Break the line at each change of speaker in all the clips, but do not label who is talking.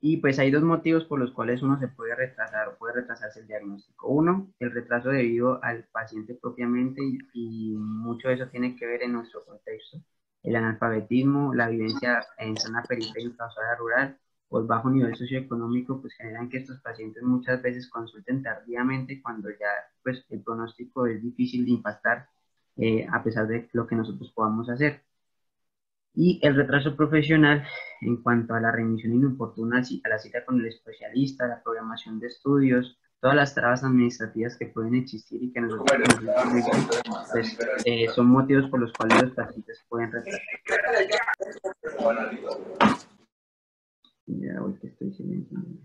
Y pues hay dos motivos por los cuales uno se puede retrasar o puede retrasarse el diagnóstico. Uno, el retraso debido al paciente propiamente y mucho de eso tiene que ver en nuestro contexto. El analfabetismo, la vivencia en zona periférica o zona rural o el bajo nivel socioeconómico pues generan que estos pacientes muchas veces consulten tardíamente cuando ya pues el pronóstico es difícil de impactar a pesar de lo que nosotros podamos hacer. Y el retraso profesional en cuanto a la remisión inoportuna a la cita con el especialista, la programación de estudios, todas las trabas administrativas que pueden existir y que nosotros conocemos muy bien, pues son motivos por los cuales los pacientes pueden retrasar. Ya, hoy que estoy silenciando.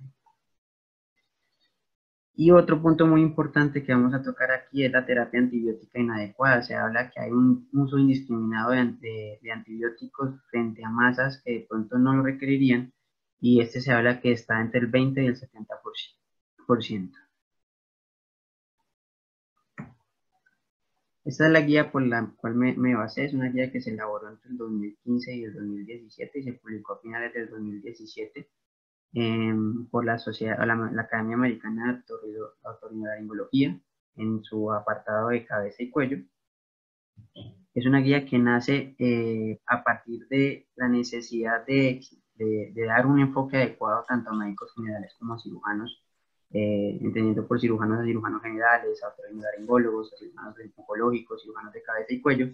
Y otro punto muy importante que vamos a tocar aquí es la terapia antibiótica inadecuada. Se habla que hay un uso indiscriminado de antibióticos frente a masas que de pronto no lo requerirían y este se habla que está entre el 20 y el 70%. Esta es la guía por la cual me basé, es una guía que se elaboró entre el 2015 y el 2017 y se publicó a finales del 2017 por la sociedad, la Academia Americana de Otorrinolaringología en su apartado de cabeza y cuello. Es una guía que nace a partir de la necesidad de dar un enfoque adecuado tanto a médicos generales como a cirujanos, entendiendo por cirujanos a cirujanos generales, a otorrinolaringólogos, a cirujanos oncológicos, cirujanos de cabeza y cuello,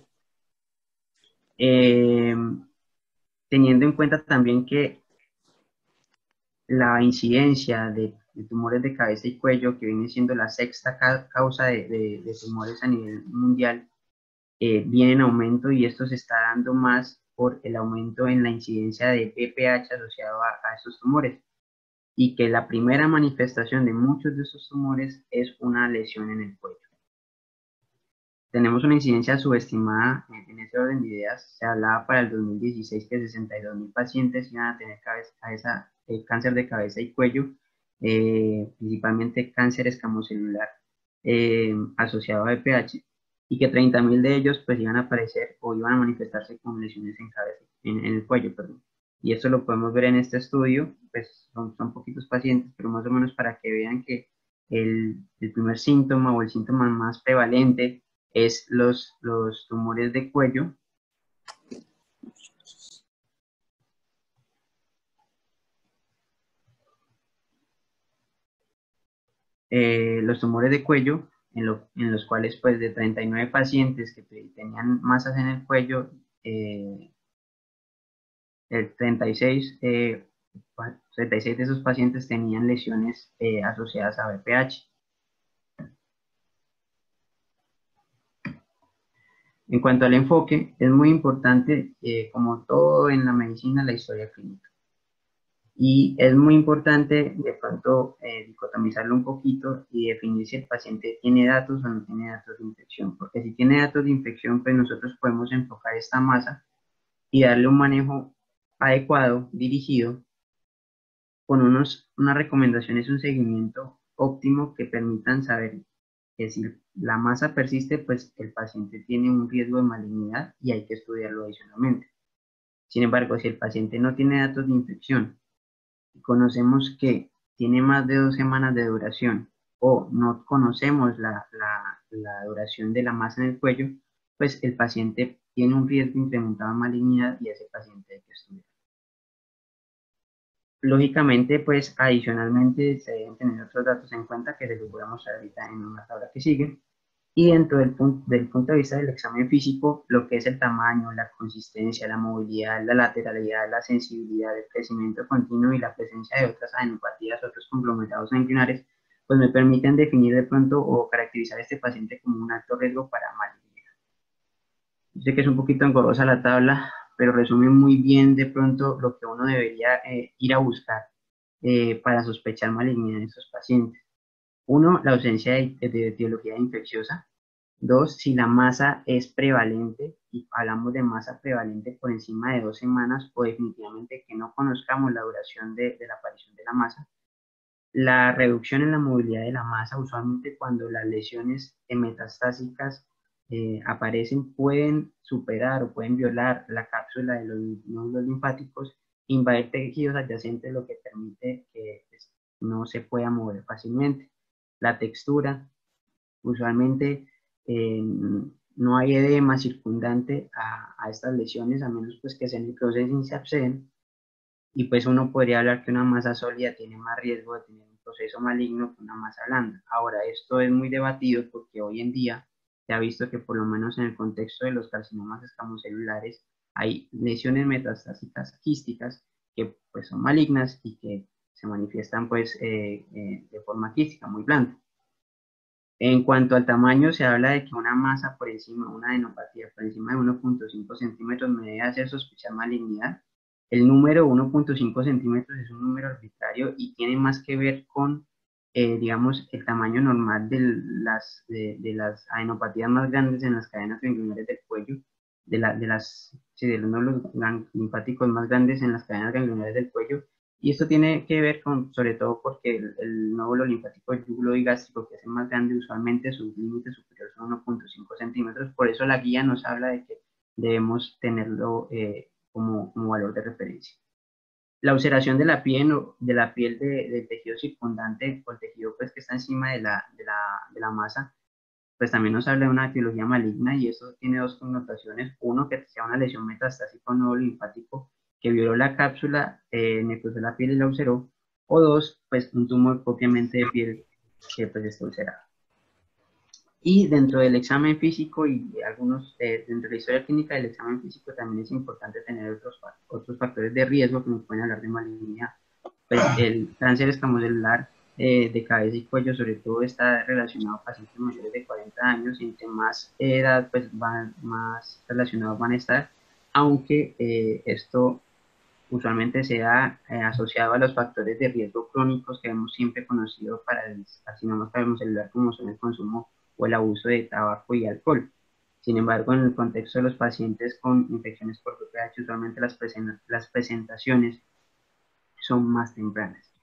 eh, teniendo en cuenta también que la incidencia de tumores de cabeza y cuello, que viene siendo la sexta causa de tumores a nivel mundial, viene en aumento y esto se está dando más por el aumento en la incidencia de BPH asociado a estos tumores y que la primera manifestación de muchos de estos tumores es una lesión en el cuello. Tenemos una incidencia subestimada en ese orden de ideas. Se hablaba para el 2016 que 62.000 pacientes iban a tener cáncer de cabeza y cuello, principalmente cáncer escamocelular asociado a BPH, y que 30.000 de ellos pues iban a aparecer o iban a manifestarse con lesiones en cabeza, en el cuello, perdón. Y esto lo podemos ver en este estudio, pues son poquitos pacientes, pero más o menos para que vean que el primer síntoma o el síntoma más prevalente es los tumores de cuello. Los tumores de cuello, en los cuales pues de 39 pacientes que tenían masas en el cuello, el 36 de esos pacientes tenían lesiones asociadas a BPH. En cuanto al enfoque, es muy importante, como todo en la medicina, la historia clínica. Y es muy importante de pronto dicotomizarlo un poquito y definir si el paciente tiene datos o no tiene datos de infección, porque si tiene datos de infección, pues nosotros podemos enfocar esta masa y darle un manejo adecuado, dirigido, con unas recomendaciones, un seguimiento óptimo que permitan saber que si la masa persiste, pues el paciente tiene un riesgo de malignidad y hay que estudiarlo adicionalmente. Sin embargo, si el paciente no tiene datos de infección, conocemos que tiene más de 2 semanas de duración o no conocemos la duración de la masa en el cuello, pues el paciente tiene un riesgo incrementado de malignidad y ese paciente hay que estudiar. Lógicamente, pues adicionalmente se deben tener otros datos en cuenta que se los voy a mostrar ahorita en una tabla que sigue. Y dentro del punto de vista del examen físico, lo que es el tamaño, la consistencia, la movilidad, la lateralidad, la sensibilidad, el crecimiento continuo y la presencia de otras adenopatías, otros conglomerados ganglionares, pues me permiten definir de pronto o caracterizar a este paciente como un alto riesgo para malignidad. Yo sé que es un poquito engorrosa la tabla, pero resume muy bien de pronto lo que uno debería ir a buscar para sospechar malignidad en estos pacientes. Uno, la ausencia de etiología infecciosa. Dos, si la masa es prevalente, y hablamos de masa prevalente por encima de 2 semanas, o definitivamente que no conozcamos la duración de la aparición de la masa. La reducción en la movilidad de la masa, usualmente cuando las lesiones metastásicas aparecen, pueden superar o pueden violar la cápsula de los nódulos linfáticos invadir tejidos adyacentes, lo que permite que pues, no se pueda mover fácilmente. La textura, usualmente no hay edema circundante a estas lesiones, a menos pues que se necrosen y se absceden, y pues uno podría hablar que una masa sólida tiene más riesgo de tener un proceso maligno que una masa blanda. Ahora, esto es muy debatido porque hoy en día se ha visto que por lo menos en el contexto de los carcinomas escamocelulares hay lesiones metastásicas quísticas que pues son malignas y que se manifiestan pues de forma quística, muy blanda. En cuanto al tamaño, se habla de que una masa por encima, una adenopatía por encima de 1.5 centímetros me debe hacer sospechar malignidad. El número 1.5 centímetros es un número arbitrario y tiene más que ver con, digamos, el tamaño normal de las adenopatías más grandes en las cadenas ganglionares del cuello, de los nódulos linfáticos más grandes en las cadenas ganglionares del cuello, y esto tiene que ver con, sobre todo porque el nódulo linfático gástrico, que es el más grande, usualmente sus límites superiores son 1.5 centímetros. Por eso la guía nos habla de que debemos tenerlo como valor de referencia. La ulceración del tejido circundante o el tejido pues, que está encima de la masa, pues también nos habla de una etiología maligna, y eso tiene dos connotaciones. Uno, que sea una lesión metastásica o nódulo linfático que violó la cápsula, necrosó la piel y la ulceró. O dos, pues un tumor propiamente de piel que pues está ulcerado. Y dentro del examen físico dentro de la historia clínica del examen físico también es importante tener otros factores de riesgo que nos pueden hablar de malignidad. Pues el cáncer escamocelular de cabeza y cuello sobre todo está relacionado a pacientes mayores de 40 años, y entre más edad pues más relacionados van a estar, aunque esto usualmente se da asociado a los factores de riesgo crónicos que hemos siempre conocido para el carcinoma celular, como son el consumo o el abuso de tabaco y alcohol. Sin embargo, en el contexto de los pacientes con infecciones por VPH, usualmente las presentaciones son más tempranas.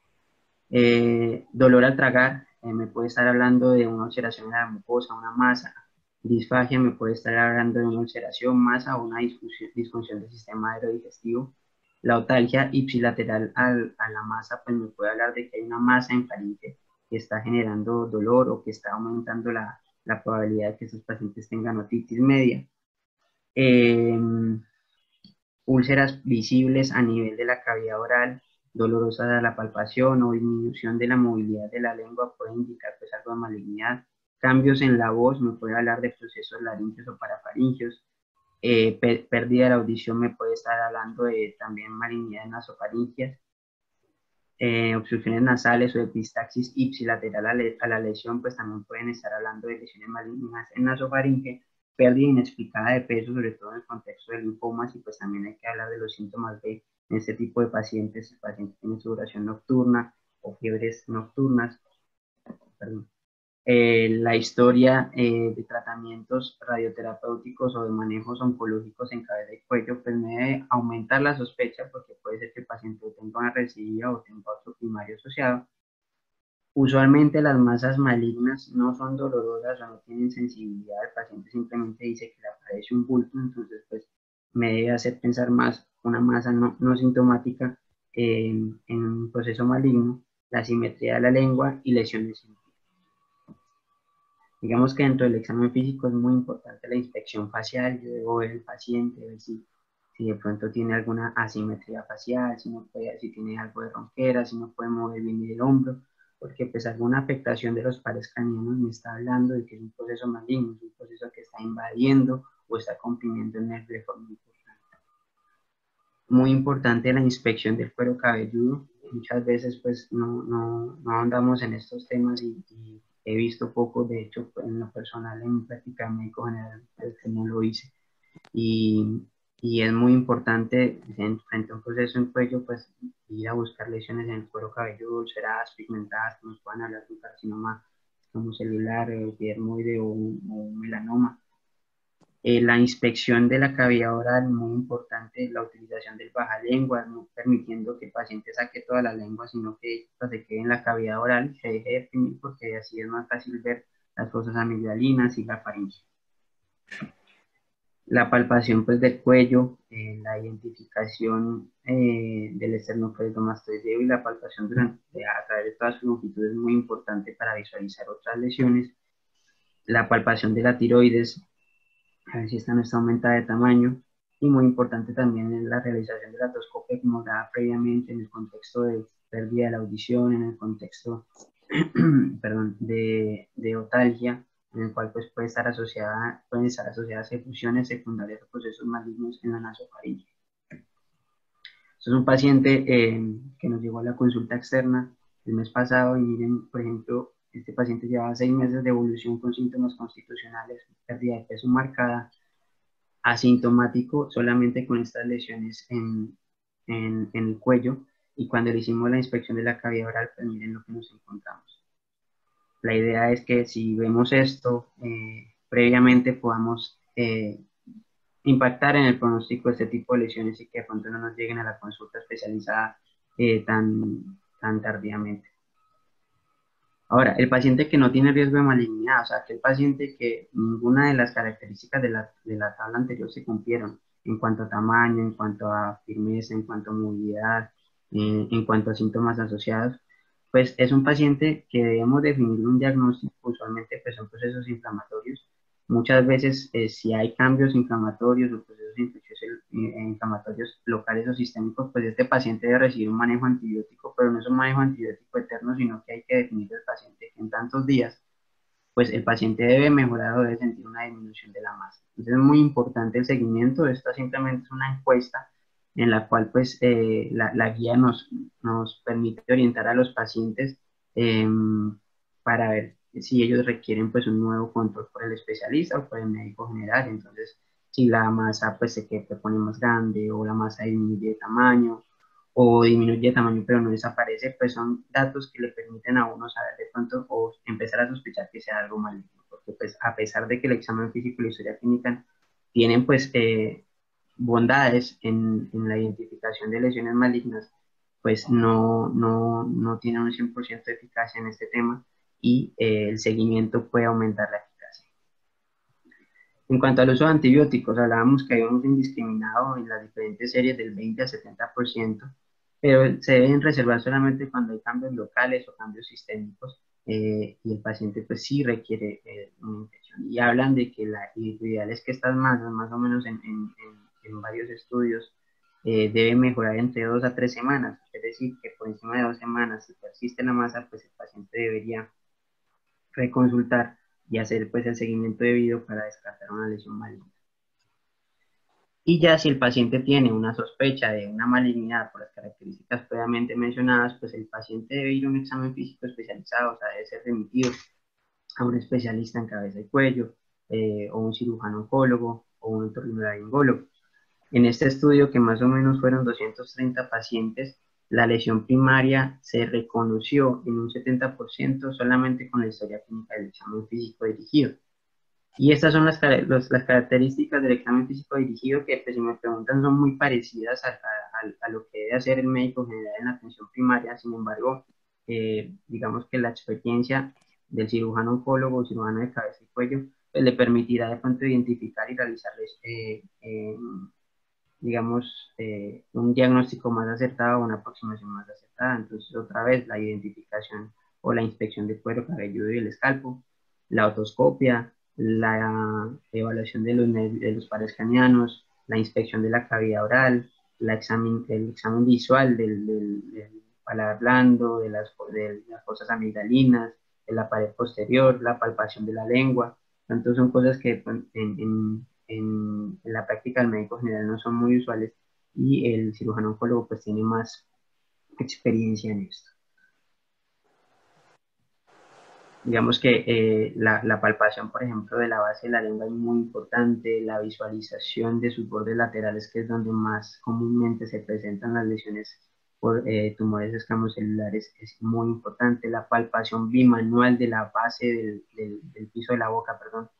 Dolor al tragar, me puede estar hablando de una ulceración en la mucosa, una masa. Disfagia, me puede estar hablando de una ulceración, masa o una disfunción del sistema aerodigestivo. La otalgia ipsilateral a la masa, pues me puede hablar de que hay una masa en faringe que está generando dolor o que está aumentando la probabilidad de que esos pacientes tengan otitis media. Eh, Úlceras visibles a nivel de la cavidad oral, dolorosas a la palpación o disminución de la movilidad de la lengua puede indicar pues algo de malignidad. Cambios en la voz, me puede hablar de procesos laríngeos o parafaringios. Pérdida de la audición, me puede estar hablando de también malignidad en nasofaringias. Obstrucciones nasales o epistaxis ipsilateral a la lesión, pues también pueden estar hablando de lesiones malignas en nasofaringe. Pérdida inexplicada de peso, sobre todo en el contexto de linfomas, y pues también hay que hablar de los síntomas de este tipo de pacientes. El paciente tiene sudoración nocturna o fiebres nocturnas. Perdón. La historia de tratamientos radioterapéuticos o de manejos oncológicos en cabeza y cuello, pues me debe aumentar la sospecha, porque puede ser que el paciente tenga una recidiva o tenga otro primario asociado. Usualmente las masas malignas no son dolorosas o no tienen sensibilidad, el paciente simplemente dice que le aparece un bulto, entonces pues me debe hacer pensar más una masa no sintomática en un proceso maligno, la simetría de la lengua y lesiones. Digamos que dentro del examen físico es muy importante la inspección facial. Yo debo ver el paciente, ver si de pronto tiene alguna asimetría facial, si tiene algo de ronquera, si no puede mover bien el hombro, porque pues alguna afectación de los pares craneanos me está hablando de que es un proceso maligno, es un proceso que está invadiendo o está comprimiendo el nervio de forma importante. Muy importante la inspección del cuero cabelludo. Muchas veces pues no andamos en estos temas y he visto poco, de hecho en lo personal en mi práctica médico general pues, que no lo hice, y, y es muy importante frente a un proceso en cuello pues ir a buscar lesiones en el cuero cabelludo, ulceradas, pigmentadas, que nos puedan hablar de un carcinoma como celular, epidermoide o un melanoma. La inspección de la cavidad oral, muy importante, la utilización del bajalengua, no permitiendo que el paciente saque toda la lengua, sino que esta se quede en la cavidad oral y se deje deprimir, porque así es más fácil ver las fosas amigdalinas y la faringe. La palpación pues del cuello, la identificación del esternocleidomastoideo y la palpación a través de toda su longitud es muy importante para visualizar otras lesiones. La palpación de la tiroides, a ver si esta no está aumentada de tamaño. Y muy importante también es la realización de la endoscopia como daba previamente en el contexto de pérdida de la audición, en el contexto perdón, de otalgia, en el cual pues, pueden estar asociadas efusiones secundarias o procesos malignos en la nasofaringe. Esto es un paciente que nos llegó a la consulta externa el mes pasado y miren, por ejemplo, este paciente llevaba 6 meses de evolución con síntomas constitucionales, pérdida de peso marcada, asintomático solamente con estas lesiones en el cuello, y cuando le hicimos la inspección de la cavidad oral, pues miren lo que nos encontramos. La idea es que si vemos esto previamente podamos impactar en el pronóstico de este tipo de lesiones y que de pronto no nos lleguen a la consulta especializada tan tardíamente. Ahora, el paciente que no tiene riesgo de malignidad, o sea, aquel paciente que ninguna de las características de la tabla anterior se cumplieron en cuanto a tamaño, en cuanto a firmeza, en cuanto a movilidad, en cuanto a síntomas asociados, pues es un paciente que debemos definir un diagnóstico, usualmente pues son procesos inflamatorios. Muchas veces si hay cambios inflamatorios o procesos infecciosos inflamatorios locales o sistémicos, pues este paciente debe recibir un manejo antibiótico, pero no es un manejo antibiótico eterno, sino que hay que definir al paciente que en tantos días, pues el paciente debe mejorar o debe sentir una disminución de la masa. Entonces es muy importante el seguimiento. Esto simplemente es una encuesta en la cual pues la guía nos permite orientar a los pacientes eh, para ver si ellos requieren pues un nuevo control por el especialista o por el médico general. Entonces, si la masa pues se pone más grande o la masa disminuye de tamaño o disminuye de tamaño pero no desaparece, pues son datos que le permiten a uno saber de pronto o empezar a sospechar que sea algo maligno, porque pues a pesar de que el examen físico y la historia clínica tienen pues bondades en la identificación de lesiones malignas, pues no tienen un 100% de eficacia en este tema y el seguimiento puede aumentar la eficacia. En cuanto al uso de antibióticos, hablábamos que hay un uso indiscriminado en las diferentes series del 20 al 70%, pero se deben reservar solamente cuando hay cambios locales o cambios sistémicos y el paciente pues sí requiere una infección. Y hablan de que lo ideal es que estas masas, más o menos en varios estudios, deben mejorar entre 2 a 3 semanas. Es decir, que por encima de 2 semanas, si persiste la masa, pues el paciente debería reconsultar y hacer pues el seguimiento debido para descartar una lesión maligna. Y ya si el paciente tiene una sospecha de una malignidad por las características previamente mencionadas, pues el paciente debe ir a un examen físico especializado, o sea, debe ser remitido a un especialista en cabeza y cuello, o un cirujano oncólogo, o un otorrinolaringólogo. En este estudio, que más o menos fueron 230 pacientes, la lesión primaria se reconoció en un 70% solamente con la historia clínica del examen físico dirigido. Y estas son las características del examen físico dirigido que, pues, si me preguntan, son muy parecidas a lo que debe hacer el médico general en la atención primaria. Sin embargo, digamos que la experiencia del cirujano oncólogo o cirujano de cabeza y cuello pues, le permitirá de pronto identificar y realizarles, digamos, un diagnóstico más acertado o una aproximación más acertada. Entonces, otra vez, la identificación o la inspección de cuero cabelludo y el escalpo, la otoscopia, la evaluación de los pares craneanos, la inspección de la cavidad oral, el examen visual del paladar blando, de las fosas amigdalinas, de la pared posterior, la palpación de la lengua. Entonces son cosas que pues, en la práctica del médico general no son muy usuales y el cirujano oncólogo pues tiene más experiencia en esto. Digamos que la palpación, por ejemplo, de la base de la lengua es muy importante, la visualización de sus bordes laterales, que es donde más comúnmente se presentan las lesiones por tumores escamocelulares, es muy importante, la palpación bimanual de la base del piso de la boca, perdón,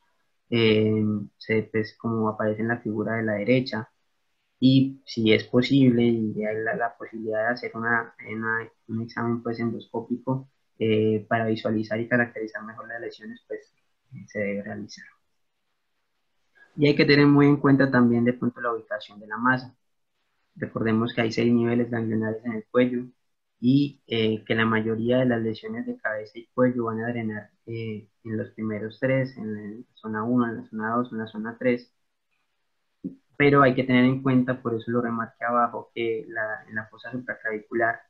pues, como aparece en la figura de la derecha, y si es posible y hay la posibilidad de hacer un examen pues endoscópico para visualizar y caracterizar mejor las lesiones, pues se debe realizar. Y hay que tener muy en cuenta también de pronto la ubicación de la masa. Recordemos que hay 6 niveles ganglionares en el cuello y que la mayoría de las lesiones de cabeza y cuello van a drenar en los primeros tres, en la zona uno, en la zona 2, en la zona 3. Pero hay que tener en cuenta, por eso lo remarqué abajo, que en la fosa supraclavicular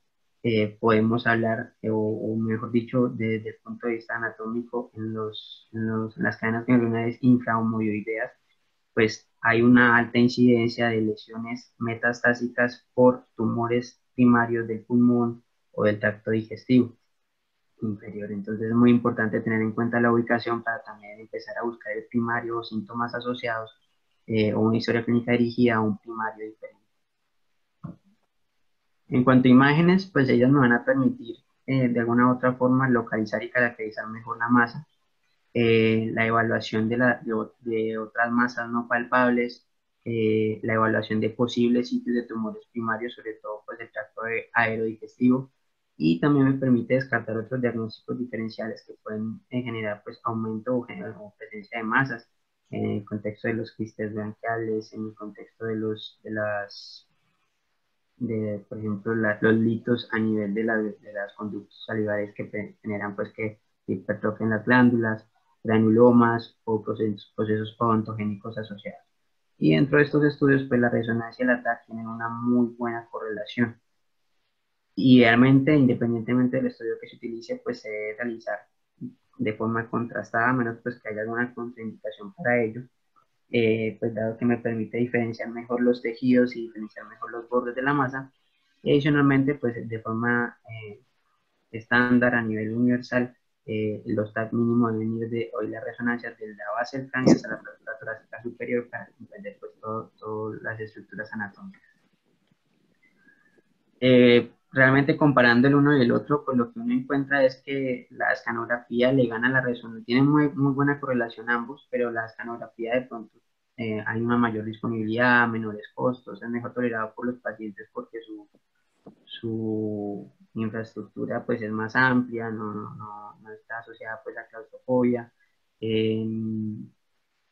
podemos hablar, o mejor dicho, desde el punto de vista anatómico, en las cadenas ganglionares infrahomoioideas, pues hay una alta incidencia de lesiones metastásicas por tumores primarios del pulmón o del tracto digestivo inferior. Entonces es muy importante tener en cuenta la ubicación para también empezar a buscar el primario o síntomas asociados o una historia clínica dirigida a un primario diferente. En cuanto a imágenes, pues ellas me van a permitir de alguna u otra forma localizar y caracterizar mejor la masa, la evaluación de otras masas no palpables, la evaluación de posibles sitios de tumores primarios, sobre todo pues el tracto aerodigestivo, y también me permite descartar otros diagnósticos diferenciales que pueden generar pues aumento o presencia de masas en el contexto de los quistes branquiales, en el contexto por ejemplo, los litos a nivel de las conductos salivares que generan pues que hipertrofien las glándulas, granulomas o procesos odontogénicos asociados. Y dentro de estos estudios, pues la resonancia y el ATAC tienen una muy buena correlación. Idealmente, independientemente del estudio que se utilice, pues se debe realizar de forma contrastada, a menos pues que haya alguna contraindicación para ello, pues dado que me permite diferenciar mejor los tejidos y diferenciar mejor los bordes de la masa. Y adicionalmente, pues de forma estándar a nivel universal, los TAC mínimos deben ir de hoy las resonancias de la base del cráneo hasta la fractura torácica superior para comprender pues todas las estructuras anatómicas. Realmente comparando el uno y el otro, pues lo que uno encuentra es que la escanografía le gana a la resonancia. Tienen muy buena correlación ambos, pero la escanografía de pronto hay una mayor disponibilidad, menores costos, es mejor tolerado por los pacientes porque su infraestructura pues es más amplia, no está asociada pues a claustrofobia. Eh,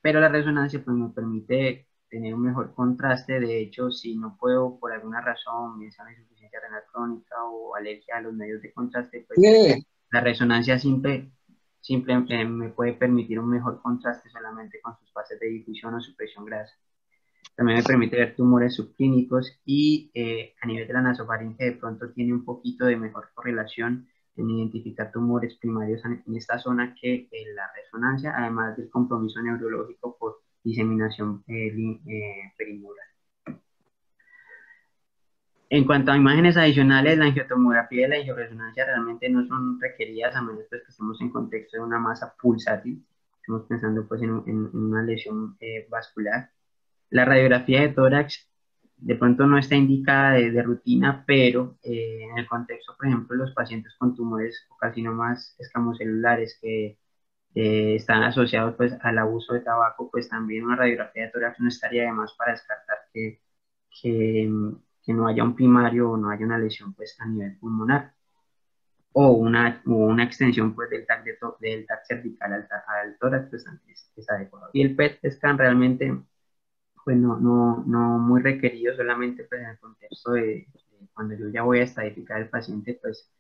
pero la resonancia pues me permite tener un mejor contraste. De hecho, si no puedo por alguna razón, bien sea insuficiencia renal crónica o alergia a los medios de contraste, pues
Sí.
la resonancia simple me puede permitir un mejor contraste solamente con sus fases de difusión o supresión grasa. También me permite ver tumores subclínicos y a nivel de la nasofaringe de pronto tiene un poquito de mejor correlación en identificar tumores primarios en esta zona que la resonancia, además del compromiso neurológico por diseminación perimural. En cuanto a imágenes adicionales, la angiotomografía y la angioresonancia realmente no son requeridas a menos pues, que estemos en contexto de una masa pulsátil. Estamos pensando pues en una lesión vascular. La radiografía de tórax de pronto no está indicada de rutina, pero en el contexto, por ejemplo, de los pacientes con tumores o carcinomas escamocelulares que están asociados pues, al abuso de tabaco, pues también una radiografía de tórax no estaría de más para descartar que, que no haya un primario o no haya una lesión pues, a nivel pulmonar o una extensión pues, del TAC cervical al tórax, pues es adecuado. Y el PET scan realmente pues no muy requerido, solamente pues en el contexto de cuando yo ya voy a estadificar al paciente, pues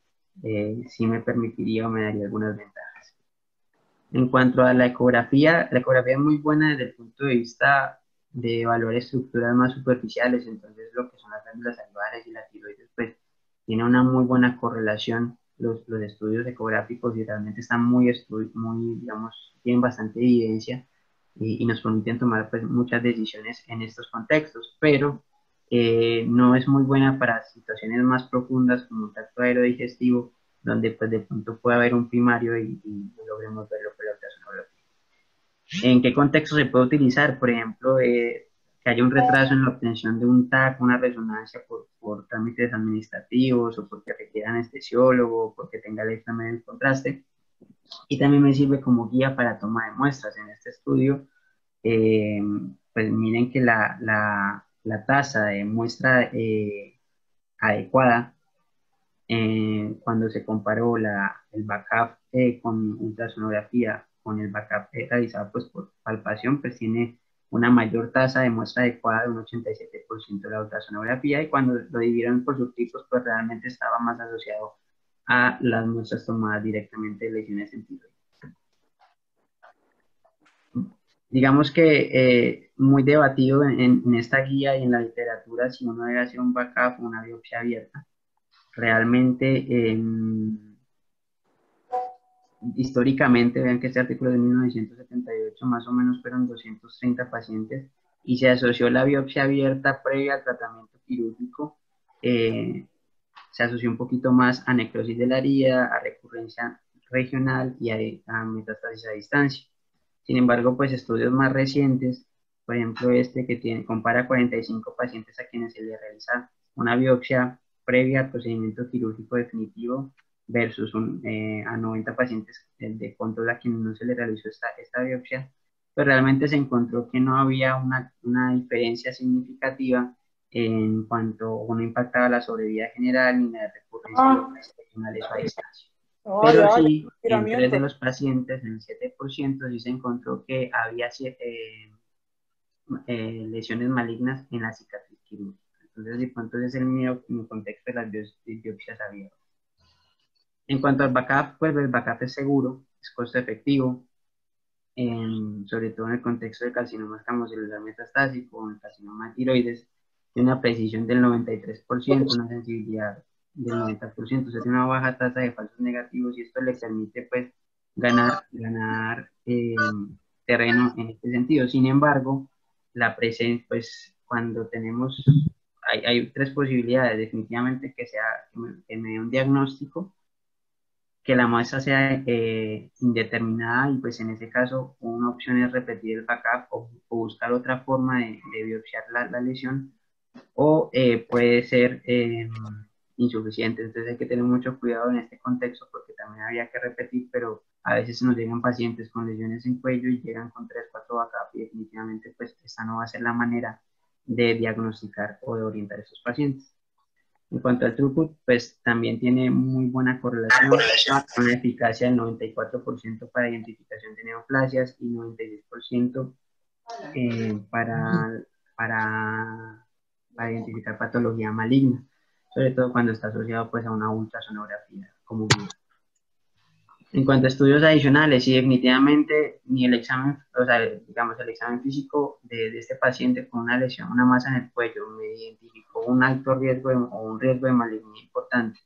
sí me permitiría o me daría algunas ventajas. En cuanto a la ecografía es muy buena desde el punto de vista de evaluar estructuras más superficiales, entonces lo que son las glándulas salivares y la tiroides, pues tiene una muy buena correlación los estudios ecográficos y realmente están muy, digamos, tienen bastante evidencia y nos permiten tomar pues, muchas decisiones en estos contextos, pero no es muy buena para situaciones más profundas como un tracto aerodigestivo, donde pues de pronto puede haber un primario y logremos verlo por la ultrasonografía. ¿En qué contexto se puede utilizar? Por ejemplo, que haya un retraso en la obtención de un TAC, una resonancia por trámites administrativos o porque requiera anestesiólogo o porque tenga el examen del contraste. Y también me sirve como guía para toma de muestras. En este estudio, eh, pues miren que la tasa de muestra adecuada cuando se comparó el backup con ultrasonografía con el backup realizado pues, por palpación, pues tiene una mayor tasa de muestra adecuada de un 87% de la ultrasonografía, y cuando lo dividieron por subtipos, pues realmente estaba más asociado a las muestras tomadas directamente de lesiones en tiroides. Digamos que muy debatido en esta guía y en la literatura si uno debe hacer un backup o una biopsia abierta. Realmente, históricamente, vean que este artículo es de 1978, más o menos fueron 230 pacientes, y se asoció la biopsia abierta previa al tratamiento quirúrgico, se asoció un poquito más a necrosis de la herida, a recurrencia regional y a metástasis a distancia. Sin embargo, pues estudios más recientes, por ejemplo este que compara 45 pacientes a quienes se les realiza una biopsia previa al procedimiento quirúrgico definitivo versus a 90 pacientes de control a quienes no se les realizó esta biopsia, pues realmente se encontró que no había una diferencia significativa en cuanto no impactaba la sobrevida general ni la recurrencia
Ah,
local regional a distancia.
ah,
Pero
ya,
sí, en 3 de
estiramiento.
los pacientes, en el 7%, sí se encontró que había lesiones malignas en la cicatriz quirúrgica. Entonces, de pronto ese es mi contexto de las biopsias abiertas. En cuanto al backup, pues el backup es seguro, es costo efectivo, sobre todo en el contexto de carcinoma escamocelular metastásico o el carcinoma de tiroides, tiene una precisión del 93%, una sensibilidad del 90%, o sea, tiene una baja tasa de falsos negativos, y esto le permite pues ganar terreno en este sentido. Sin embargo, la presencia, pues cuando hay tres posibilidades, definitivamente que me dé un diagnóstico, que la muestra sea indeterminada, y pues en ese caso una opción es repetir el backup o buscar otra forma de biopsiar la lesión, o puede ser insuficiente. Entonces hay que tener mucho cuidado en este contexto porque también habría que repetir, pero a veces nos llegan pacientes con lesiones en cuello y llegan con 3 4 backup, y definitivamente pues esta no va a ser la manera de diagnosticar o de orientar a estos pacientes. En cuanto al throughput, pues también tiene muy buena correlación, una eficacia del 94% para identificación de neoplasias y 96% para, para identificar patología maligna, sobre todo cuando está asociado pues a una ultrasonografía como guía. En cuanto a estudios adicionales, sí, definitivamente ni el examen, o sea, digamos, el examen físico de este paciente con una lesión, una masa en el cuello, me identificó un alto riesgo o un riesgo de malignidad importante,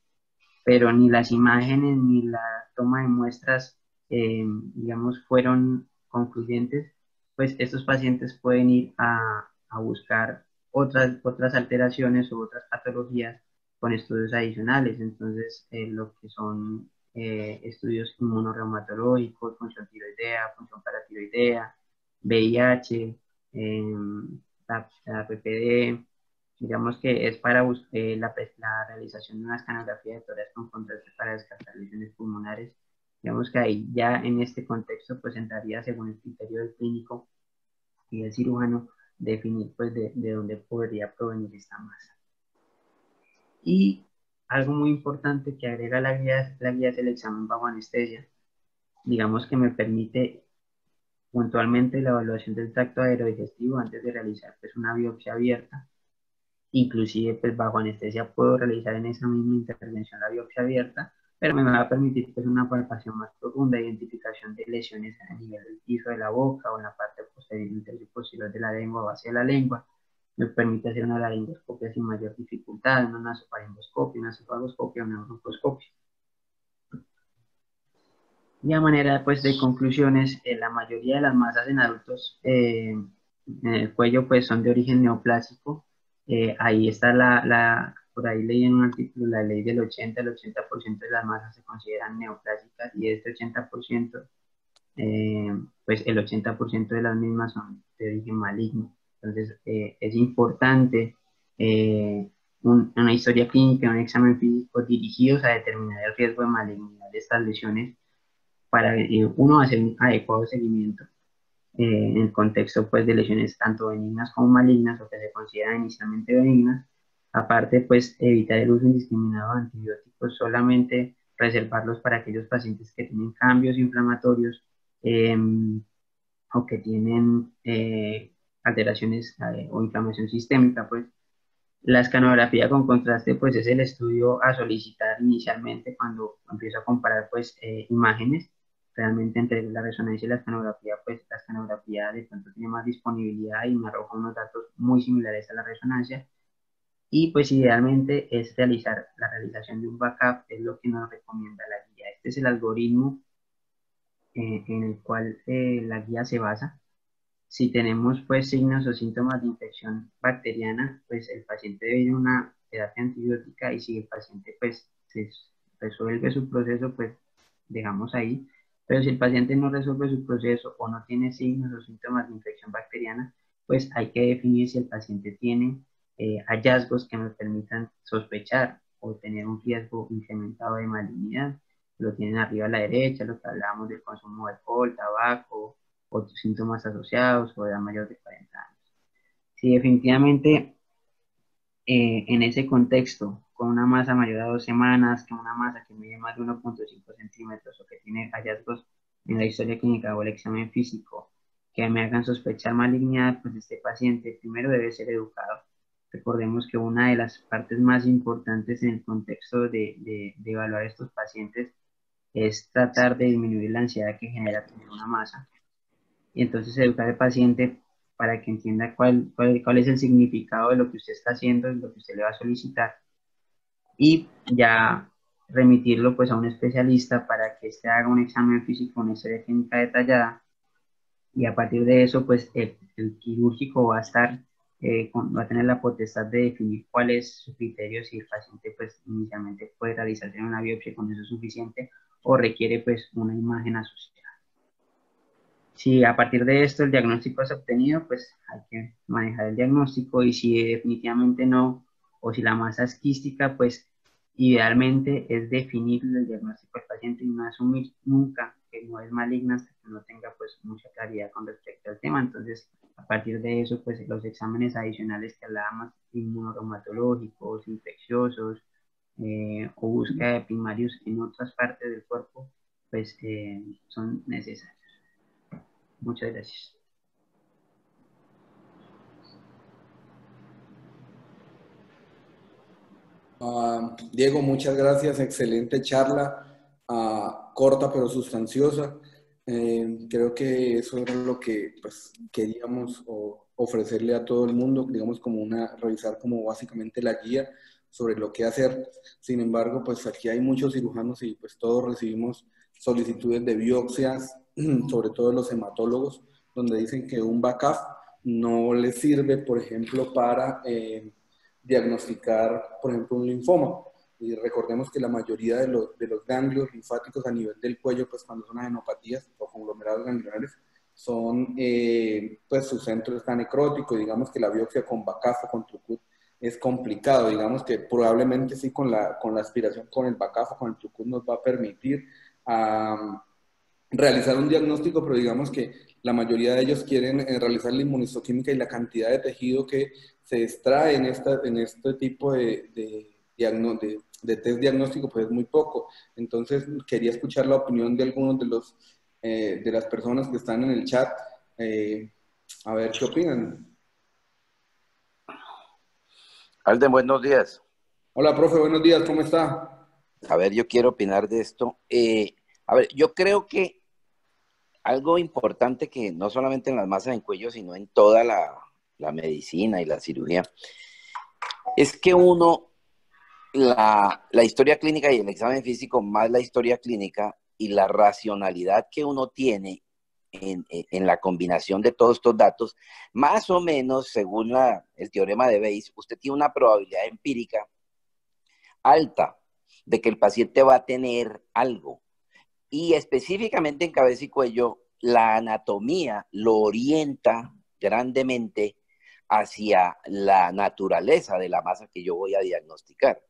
pero ni las imágenes ni la toma de muestras, digamos, fueron concluyentes. Pues estos pacientes pueden ir a buscar otras alteraciones o otras patologías con estudios adicionales. Entonces, lo que son estudios inmunorreumatológicos, función tiroidea, función paratiroidea, VIH, la PPD, digamos que es para la realización de una escanografía de tórax con contraste para descartar lesiones pulmonares. Digamos que ahí ya en este contexto pues entraría, según el criterio del clínico y del cirujano, definir pues de dónde podría provenir esta masa. Y algo muy importante que agrega la guía es el examen bajo anestesia. Digamos que me permite puntualmente la evaluación del tracto aerodigestivo antes de realizar pues una biopsia abierta. Inclusive pues bajo anestesia puedo realizar en esa misma intervención la biopsia abierta, pero me va a permitir pues una palpación más profunda, identificación de lesiones a nivel del piso de la boca o en la parte posterior, interior posterior de la lengua o hacia la lengua. Me permite hacer una laringoscopia sin mayor dificultad, una nasofaringoscopia, una cefaloscopia, una broncoskopia. Y a manera pues de conclusiones, la mayoría de las masas en adultos en el cuello pues son de origen neoplásico. Ahí está por ahí leí en un artículo la ley del 80, el 80% de las masas se consideran neoplásicas, y de este 80%, pues el 80% de las mismas son de origen maligno. Entonces es importante una historia clínica, un examen físico dirigidos a determinar el riesgo de malignidad de estas lesiones para uno hacer un adecuado seguimiento en el contexto pues de lesiones tanto benignas como malignas o que se consideran inicialmente benignas. Aparte pues evitar el uso indiscriminado de antibióticos, solamente reservarlos para aquellos pacientes que tienen cambios inflamatorios, o que tienen alteraciones o inflamación sistémica, pues la escanografía con contraste pues es el estudio a solicitar inicialmente cuando empiezo a comparar pues imágenes. Realmente entre la resonancia y la escanografía, pues la escanografía de pronto tiene más disponibilidad y me arroja unos datos muy similares a la resonancia. Y pues idealmente es realizar la realización de un backup, es lo que nos recomienda la guía. Este es el algoritmo en el cual la guía se basa. Si tenemos pues signos o síntomas de infección bacteriana, pues el paciente debe ir a una terapia antibiótica, y si el paciente pues se resuelve su proceso, pues dejamos ahí. Pero si el paciente no resuelve su proceso o no tiene signos o síntomas de infección bacteriana, pues hay que definir si el paciente tiene hallazgos que nos permitan sospechar o tener un riesgo incrementado de malignidad. Lo tienen arriba a la derecha, lo que hablábamos del consumo de alcohol, tabaco, otros síntomas asociados o edad mayor de 40 años. Si definitivamente en ese contexto, con una masa mayor a 2 semanas, con una masa que mide más de 1,5 centímetros o que tiene hallazgos en la historia clínica o el examen físico que me hagan sospechar malignidad, pues este paciente primero debe ser educado. Recordemos que una de las partes más importantes en el contexto de evaluar estos pacientes es tratar de disminuir la ansiedad que genera tener una masa, y entonces educar al paciente para que entienda cuál es el significado de lo que usted está haciendo, de lo que usted le va a solicitar, y ya remitirlo pues a un especialista para que éste haga un examen físico, una historia clínica detallada, y a partir de eso pues el quirúrgico va a estar, va a tener la potestad de definir cuál es su criterio, si el paciente pues inicialmente puede realizarse una biopsia con eso es suficiente o requiere pues una imagen asociada. Si a partir de esto el diagnóstico es obtenido, pues hay que manejar el diagnóstico, y si definitivamente no, o si la masa es quística, pues idealmente es definir el diagnóstico del paciente y no asumir nunca que no es maligna hasta que no tenga pues mucha claridad con respecto al tema. Entonces, a partir de eso, pues los exámenes adicionales que hablábamos, inmunorreumatológicos, infecciosos, o búsqueda de primarios en otras partes del cuerpo, pues son necesarios. Muchas gracias.
Diego, muchas gracias. Excelente charla, corta pero sustanciosa. Creo que eso era lo que pues, queríamos ofrecerle a todo el mundo, digamos, revisar como básicamente la guía sobre lo que hacer. Sin embargo, pues aquí hay muchos cirujanos y pues todos recibimos solicitudes de biopsias, sobre todo los hematólogos, donde dicen que un backup no les sirve, por ejemplo, para diagnosticar, por ejemplo, un linfoma. Y recordemos que la mayoría de los ganglios linfáticos a nivel del cuello, pues cuando son adenopatías o conglomerados ganglionares, pues su centro está necrótico. Digamos que la biopsia con BACAF o con Trucut es complicado. Digamos que probablemente sí con la aspiración con el BACAF o con el Trucut nos va a permitir realizar un diagnóstico, pero digamos que la mayoría de ellos quieren realizar la inmunistoquímica, y la cantidad de tejido que se extrae en este tipo de test diagnóstico pues es muy poco. Entonces quería escuchar la opinión de algunos de las personas que están en el chat, a ver qué opinan.
Alden, buenos días.
Hola, profe, buenos días, ¿cómo está?
A ver, yo quiero opinar de esto. A ver, yo creo que algo importante que no solamente en las masas en cuello, sino en toda la medicina y la cirugía, es que la historia clínica y el examen físico, más la historia clínica y la racionalidad que uno tiene en la combinación de todos estos datos, más o menos, según el teorema de Bayes, usted tiene una probabilidad empírica alta de que el paciente va a tener algo. Y específicamente en cabeza y cuello, la anatomía lo orienta grandemente hacia la naturaleza de la masa que yo voy a diagnosticar.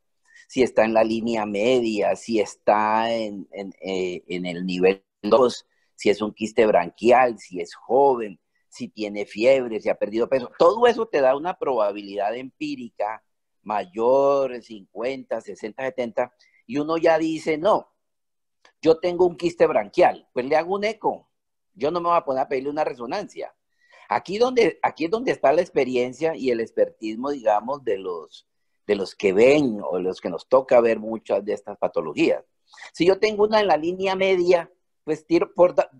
Si está en la línea media, si está en el nivel 2, si es un quiste branquial, si es joven, si tiene fiebre, si ha perdido peso. Todo eso te da una probabilidad empírica mayor, 50, 60, 70, y uno ya dice, no, yo tengo un quiste branquial, pues le hago un eco. Yo no me voy a poner a pedirle una resonancia. Aquí es donde está la experiencia y el expertismo, digamos, de los que ven o de los que nos toca ver muchas de estas patologías. Si yo tengo una en la línea media, pues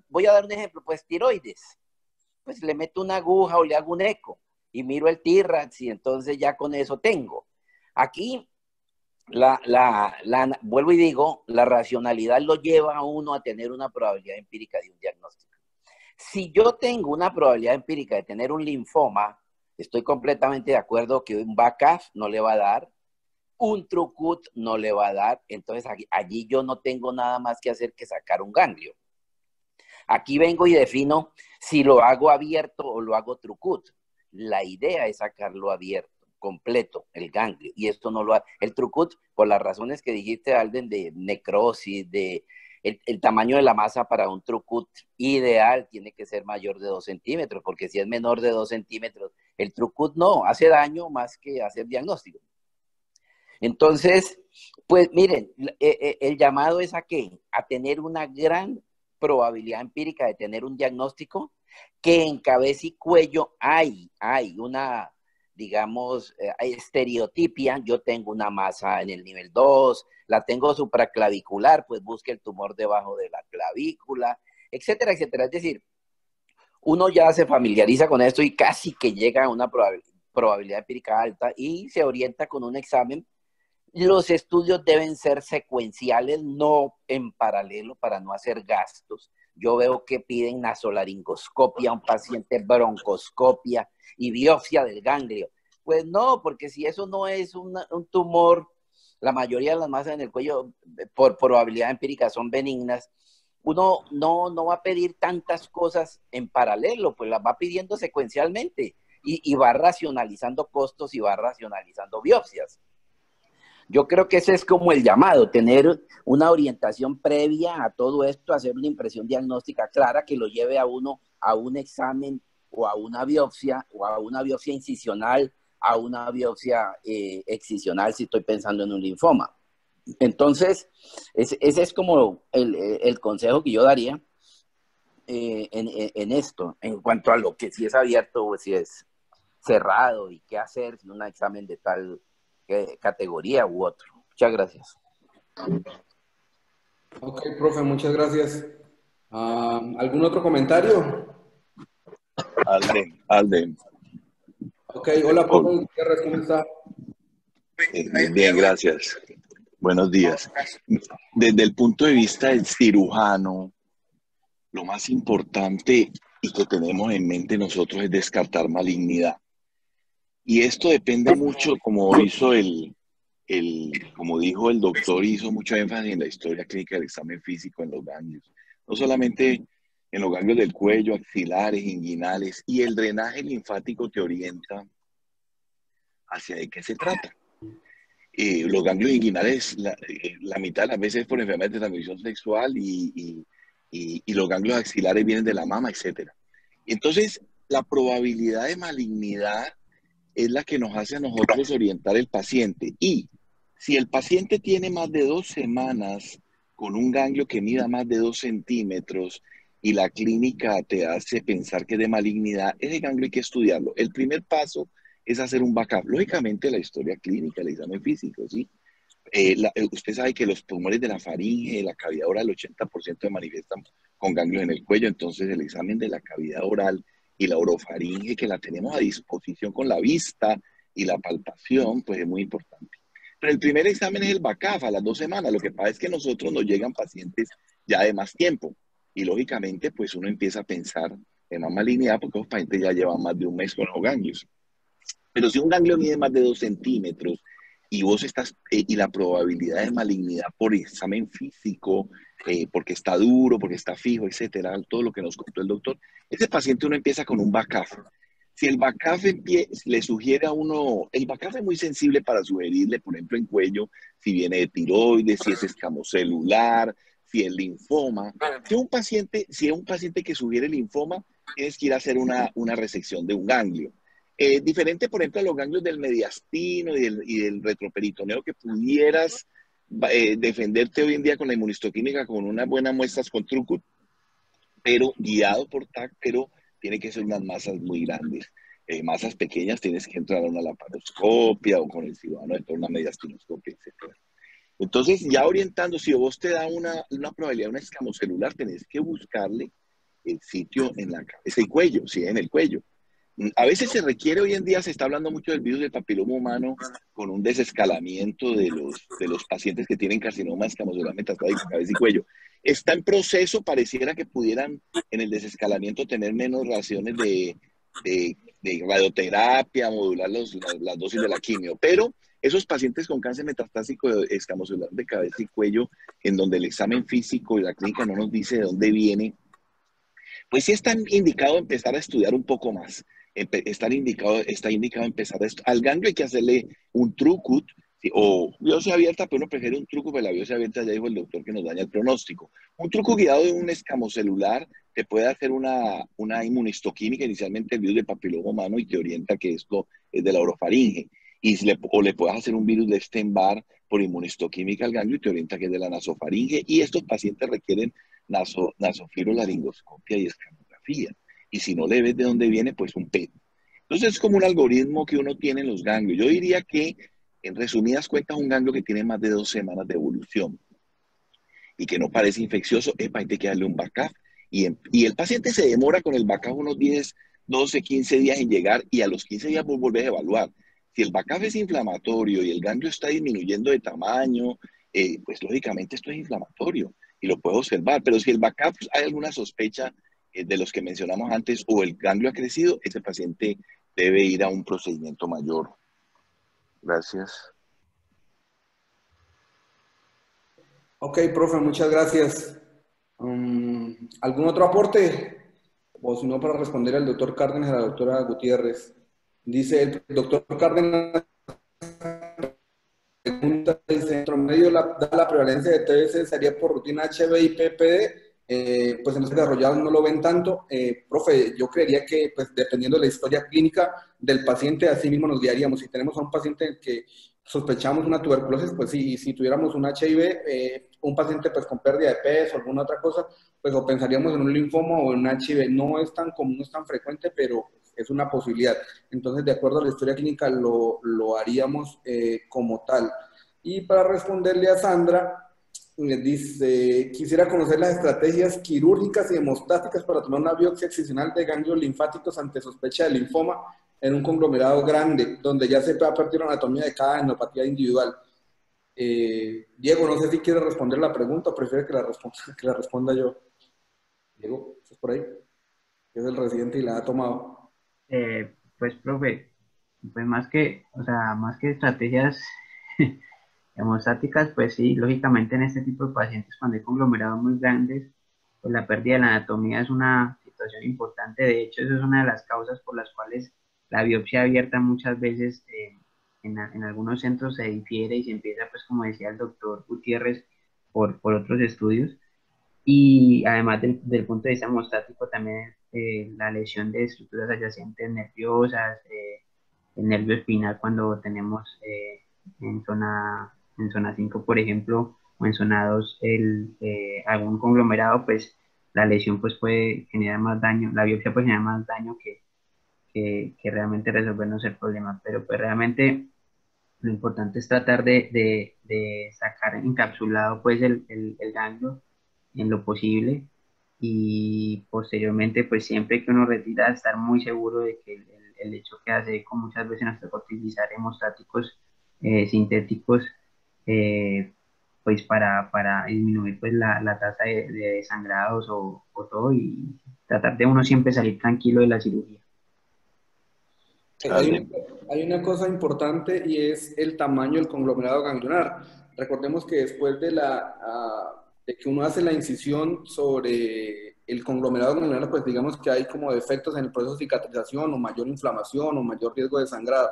voy a dar un ejemplo, pues tiroides, pues le meto una aguja o le hago un eco y miro el T-RAX y entonces ya con eso tengo. Aquí, vuelvo y digo, la racionalidad lo lleva a uno a tener una probabilidad empírica de un diagnóstico. Si yo tengo una probabilidad empírica de tener un linfoma, estoy completamente de acuerdo que un BACAF no le va a dar, un TrueCut no le va a dar, entonces allí yo no tengo nada más que hacer que sacar un ganglio. Aquí vengo y defino si lo hago abierto o lo hago TrueCut. La idea es sacarlo abierto, completo, el ganglio, y esto no lo hace. El TrueCut, por las razones que dijiste, Alden, de necrosis, de el tamaño de la masa para un TrueCut ideal tiene que ser mayor de 2 centímetros, porque si es menor de 2 centímetros, el TrueCut no hace daño más que hacer diagnóstico. Entonces, pues miren, el llamado es a qué? A tener una gran probabilidad empírica de tener un diagnóstico que en cabeza y cuello hay una, digamos, hay estereotipia. Yo tengo una masa en el nivel 2, la tengo supraclavicular, pues busque el tumor debajo de la clavícula, etcétera, etcétera. Es decir, uno ya se familiariza con esto y casi que llega a una probabilidad empírica alta y se orienta con un examen. Los estudios deben ser secuenciales, no en paralelo para no hacer gastos. Yo veo que piden nasolaringoscopia a un paciente, broncoscopia y biopsia del ganglio. Pues no, porque si eso no es un tumor, la mayoría de las masas en el cuello, por probabilidad empírica, son benignas. Uno no va a pedir tantas cosas en paralelo, pues las va pidiendo secuencialmente y va racionalizando costos y va racionalizando biopsias. Yo creo que ese es como el llamado, tener una orientación previa a todo esto, hacer una impresión diagnóstica clara que lo lleve a uno a un examen o a una biopsia incisional, a una biopsia excisional si estoy pensando en un linfoma. Entonces, ese es como el consejo que yo daría en esto, en cuanto a lo que si es abierto o si es cerrado y qué hacer si un examen de tal categoría u otro. Muchas gracias.
Ok, profe, muchas gracias. ¿Algún otro comentario?
Alden.
Ok, hola, profe Gutiérrez, ¿cómo está?
Bien, gracias. Buenos días. Desde el punto de vista del cirujano, lo más importante y que tenemos en mente nosotros es descartar malignidad. Y esto depende mucho, como como dijo el doctor, hizo mucho énfasis en la historia clínica del examen físico en los ganglios. No solamente en los ganglios del cuello, axilares, inguinales, y el drenaje linfático te orienta hacia de qué se trata. Los ganglios inguinales, la mitad de las veces por enfermedades de transmisión sexual y los ganglios axilares vienen de la mama, etc. Entonces, la probabilidad de malignidad es la que nos hace a nosotros orientar el paciente. Y si el paciente tiene más de 2 semanas con un ganglio que mida más de 2 centímetros y la clínica te hace pensar que es de malignidad, ese ganglio hay que estudiarlo. El primer paso es hacer un backup. Lógicamente, la historia clínica, el examen físico, ¿sí? Usted sabe que los tumores de la faringe, la cavidad oral, el 80% se manifiestan con ganglios en el cuello, entonces el examen de la cavidad oral y la orofaringe, que la tenemos a disposición con la vista y la palpación, pues es muy importante. Pero el primer examen es el BACAF a las 2 semanas. Lo que pasa es que a nosotros nos llegan pacientes ya de más tiempo y lógicamente pues uno empieza a pensar en más malignidad porque los pacientes ya llevan más de un mes con los ganglios. Pero si un ganglio mide más de 2 centímetros y vos estás, y la probabilidad de malignidad por examen físico, porque está duro, porque está fijo, etcétera, todo lo que nos contó el doctor, ese paciente uno empieza con un BACAF. Si el BACAF le sugiere a uno, el BACAF es muy sensible para sugerirle, por ejemplo, en cuello, si viene de tiroides, si es escamocelular, si es linfoma. Si es un paciente que sugiere linfoma, tienes que ir a hacer una resección de un ganglio. Diferente, por ejemplo, a los ganglios del mediastino y del retroperitoneo que pudieras defenderte hoy en día con la inmunistoquímica con unas buenas muestras con TrueCut, pero guiado por TAC, pero tiene que ser unas masas muy grandes. Masas pequeñas tienes que entrar a una laparoscopia o con el cirujano de una mediastinoscopia, etc. Entonces, ya orientando, si vos te da una probabilidad de una escamocelular, tenés que buscarle el sitio en la cabeza y cuello, sí, en el cuello. A veces se requiere, hoy en día se está hablando mucho del virus del papiloma humano con un desescalamiento de los pacientes que tienen carcinoma escamocelular metastásico, cabeza y cuello. Está en proceso, pareciera que pudieran en el desescalamiento tener menos raciones de radioterapia, modular las dosis de la quimio, pero esos pacientes con cáncer metastásico escamocelular de cabeza y cuello, en donde el examen físico y la clínica no nos dice de dónde viene, pues sí está indicado empezar a estudiar un poco más. Está indicado empezar a estudiar. Al ganglio hay que hacerle un TrueCut, ¿sí? O biopsia abierta, pero uno prefiere un truco, pero la biopsia abierta ya dijo el doctor que nos daña el pronóstico. Un truco guiado de un escamocelular te puede hacer una inmunistoquímica, inicialmente el virus del papiloma humano, y te orienta que esto es de la orofaringe. O le puedes hacer un virus de Epstein-Barr por inmunistoquímica al ganglio y te orienta que es de la nasofaringe. Y estos pacientes requieren nasofilolaringoscopia y escamografía. Y si no le ves de dónde viene, pues un PET. Entonces es como un algoritmo que uno tiene en los ganglios. Yo diría que, en resumidas cuentas, un ganglio que tiene más de 2 semanas de evolución y que no parece infeccioso, hay que darle un backup. Y el paciente se demora con el backup unos 10, 12, 15 días en llegar, y a los 15 días vos volvés a evaluar. Si el backup es inflamatorio y el ganglio está disminuyendo de tamaño, pues lógicamente esto es inflamatorio y lo puedo observar. Pero si el backup hay alguna sospecha de los que mencionamos antes o el ganglio ha crecido, ese paciente debe ir a un procedimiento mayor. Gracias.
Ok, profe, muchas gracias. ¿Algún otro aporte? O si no, para responder al doctor Cárdenas y a la doctora Gutiérrez. Dice el doctor Cárdenas, pregunta, dice, ¿en promedio da la prevalencia de TBC sería por rutina HB y PPD? Pues en los desarrollados no lo ven tanto. Profe, yo creería que, pues, dependiendo de la historia clínica del paciente, así mismo nos guiaríamos. Si tenemos a un paciente que sospechamos una tuberculosis, pues sí, y si tuviéramos un HIV, un paciente pues con pérdida de peso o alguna otra cosa, pues o pensaríamos en un linfoma o en un HIV. No es tan común, no es tan frecuente, pero es una posibilidad. Entonces, de acuerdo a la historia clínica, lo haríamos como tal. Y para responderle a Sandra, dice, quisiera conocer las estrategias quirúrgicas y hemostáticas para tomar una biopsia excisional de ganglios linfáticos ante sospecha de linfoma en un conglomerado grande, donde ya se puede partir la anatomía de cada enopatía individual. Diego, no sé si quiere responder la pregunta o prefiere que la responda yo. Diego, ¿estás por ahí? Es el residente y la ha tomado.
Pues, profe, pues más que estrategias hemostáticas, pues sí, lógicamente en este tipo de pacientes, cuando hay conglomerados muy grandes, pues la pérdida de la anatomía es una situación importante. De hecho, eso es una de las causas por las cuales la biopsia abierta muchas veces en algunos centros se difiere y se empieza, pues como decía el doctor Gutiérrez, por otros estudios. Y además del punto de vista hemostático, también la lesión de estructuras adyacentes nerviosas, el nervio espinal cuando tenemos en zona 5 por ejemplo, o en zona 2 algún conglomerado, pues la lesión pues puede generar más daño, la biopsia puede generar más daño que realmente resolvernos el problema. Pero pues realmente lo importante es tratar de sacar encapsulado pues el ganglio en lo posible, y posteriormente pues siempre que uno retira estar muy seguro de que el hecho que hace, como muchas veces nos toca utilizar hemostáticos sintéticos, pues para disminuir pues la tasa de sangrados o todo, y tratar de uno siempre salir tranquilo de la cirugía.
Hay una cosa importante y es el tamaño del conglomerado ganglionar. Recordemos que después de que uno hace la incisión sobre el conglomerado ganglionar, pues digamos que hay como defectos en el proceso de cicatrización o mayor inflamación o mayor riesgo de sangrado.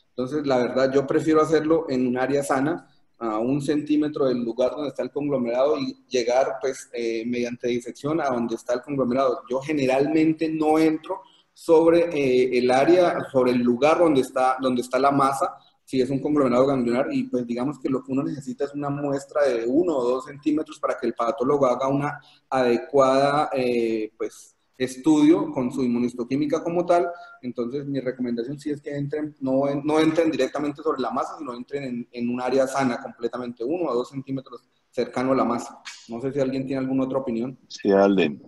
Entonces, la verdad, yo prefiero hacerlo en un área sana, a 1 centímetro del lugar donde está el conglomerado, y llegar pues mediante disección a donde está el conglomerado. Yo generalmente no entro sobre el área, sobre el lugar donde está la masa, si es un conglomerado ganglionar, y pues digamos que lo que uno necesita es una muestra de 1 o 2 centímetros para que el patólogo haga una adecuada pues estudio con su inmunohistoquímica como tal. Entonces, mi recomendación sí es que entren, no entren directamente sobre la masa, sino entren en un área sana completamente, 1 a 2 centímetros cercano a la masa. No sé si alguien tiene alguna otra opinión.
Sí, Alden.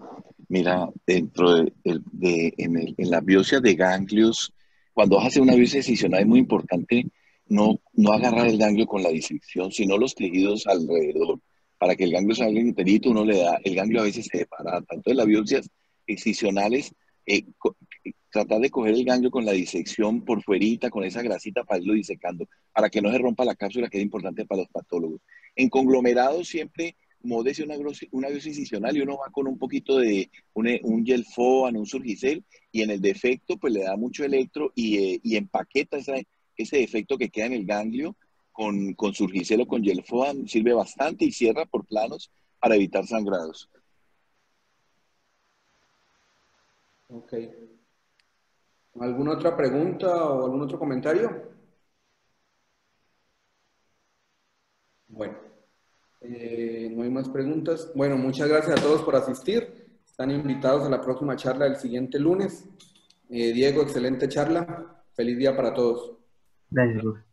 Mira, dentro en la biopsia de ganglios, cuando vas a hacer una biopsia excisional es muy importante no agarrar el ganglio con la disección, sino los tejidos alrededor. Para que el ganglio salga enterito, uno le da, el ganglio a veces se desbarata. Entonces, las biopsias excisionales, tratar de coger el ganglio con la disección por fuerita, con esa grasita para irlo disecando, para que no se rompa la cápsula, que es importante para los patólogos. En conglomerados siempre módese una biopsia incisional y uno va con un poquito de un gel Foam, un Surgicel, y en el defecto pues le da mucho electro y empaqueta ese defecto que queda en el ganglio con Surgicel o con gel Foam, sirve bastante y cierra por planos para evitar sangrados.
Ok. ¿Alguna otra pregunta o algún otro comentario? Bueno, no hay más preguntas. Bueno, muchas gracias a todos por asistir. Están invitados a la próxima charla el siguiente lunes. Diego, excelente charla. Feliz día para todos.
Gracias, Gus.